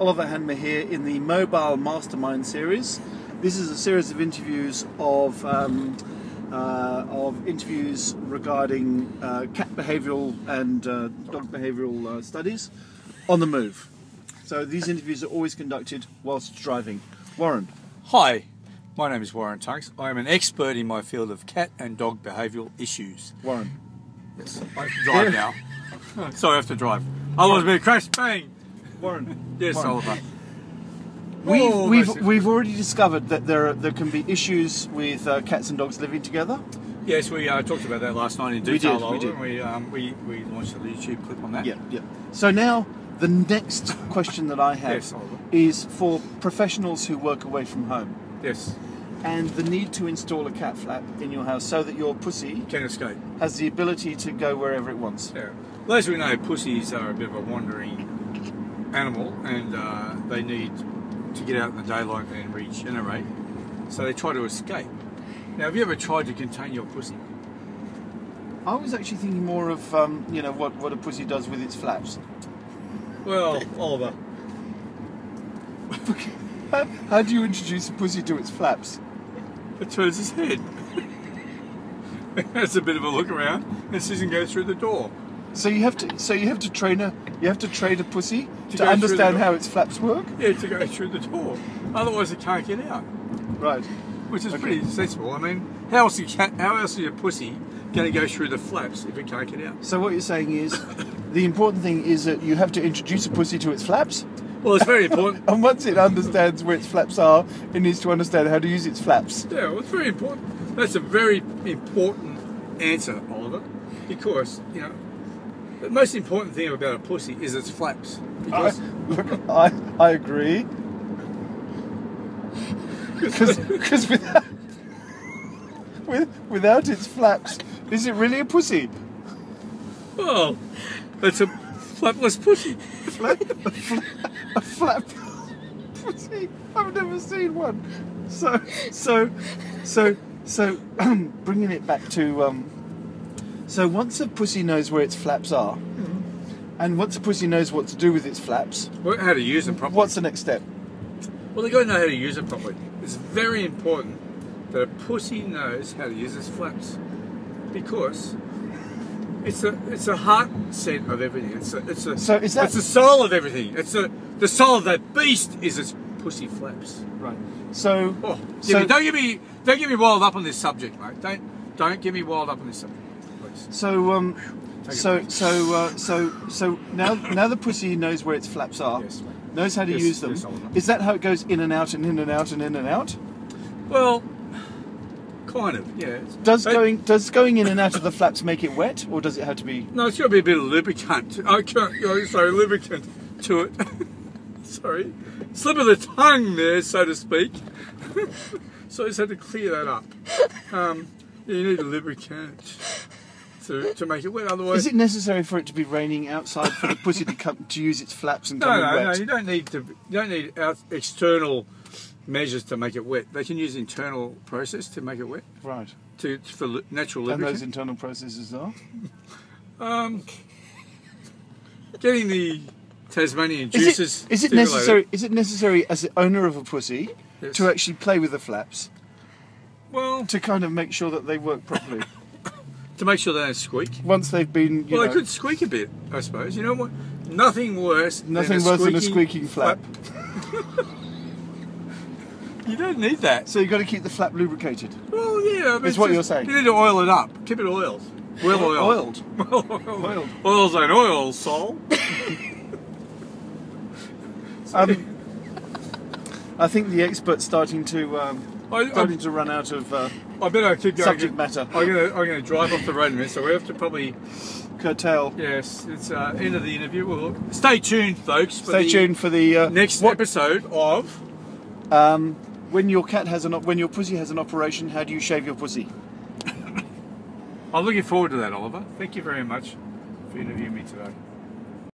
Oliver Hanmer here in the Mobile Mastermind series. This is a series of interviews of interviews regarding cat behavioural and dog behavioural studies on the move. So these interviews are always conducted whilst driving. Warren. Hi, my name is Warren Tunks. I am an expert in my field of cat and dog behavioural issues. Warren. Yes, I have to drive now. Sorry, I have to drive. Otherwise, we'll crash, bang. Warren. Yes, Warren. Oliver. We've already discovered that there can be issues with cats and dogs living together. Yes, we talked about that last night in detail. We did. We launched a YouTube clip on that. Yeah. So now the next question that I have Yes, Oliver. is for professionals who work away from home. Yes, And the need to install a cat flap in your house so that your pussy can escape. has the ability to go wherever it wants. Yeah. Well, as we know, pussies are a bit of a wandering animal, and they need to get out in the daylight and regenerate. So they try to escape. Now, have you ever tried to contain your pussy? I was actually thinking more of what a pussy does with its flaps. Well, Oliver. How do you introduce a pussy to its flaps? It turns his head. It has a bit of a look around and sees him go through the door. So you have to train a pussy to go understand through the how its flaps work. Yeah, to go through the door. Otherwise, it can't get out. Right. Which is pretty sensible. I mean, how else is a pussy going to go through the flaps if it can't get out? So what you're saying is, the important thing is that you have to introduce a pussy to its flaps. Well, it's very important. And once it understands where its flaps are, it needs to understand how to use its flaps. Yeah, well, it's very important. That's a very important answer, Oliver, because the most important thing about a pussy is its flaps. Because I agree. Because without its flaps, is it really a pussy? well, it's a flapless pussy. A flap pussy? I've never seen one. So bringing it back to so once a pussy knows where its flaps are, and once a pussy knows what to do with its flaps, How to use them properly. what's the next step? Well, they've got to know how to use it properly. It's very important that a pussy knows how to use its flaps, because it's a heart set of everything. It's the soul of everything. The soul of that beast is its pussy flaps. Right. So, don't get me wild up on this subject, mate. Don't get me wild up on this subject, please. So now the pussy knows where its flaps are. Yes, mate. Knows how to use them. Yes, Oliver. Is that how it goes in and out and in and out and in and out? Well, kind of, yeah. Does going in and out of the flaps make it wet, or does it have to be? No, it's got to be a bit of lubricant. Lubricant to it. Sorry, slip of the tongue there, so to speak. So I just had to clear that up. You need a lubricant to make it wet. Otherwise, Is it necessary for it to be raining outside for the pussy to use its flaps and come in wet? No. You don't need external measures to make it wet. They can use internal process to make it wet. Right. For natural lubricant. And those internal processes are? Getting the Tasmanian juices. Is it necessary as the owner of a pussy to actually play with the flaps? Well, To kind of make sure that they work properly. to make sure they don't squeak. Once they've been, Well, they could squeak a bit, I suppose. You know what? Nothing worse than a squeaking flap. You don't need that. So you've got to keep the flap lubricated. Well, yeah. Is what you're saying. You need to oil it up. Keep it oiled. Oiled. Oiled. Oils ain't oil, soul. I think the expert's starting to run out of I better keep going. subject matter. I'm gonna drive off the road in a minute, so we have to probably Curtail. Yes, it's end of the interview. Well, stay tuned, folks. Stay tuned for the next episode of. When your pussy has an operation, how do you shave your pussy? I'm looking forward to that, Oliver. Thank you very much for interviewing me today.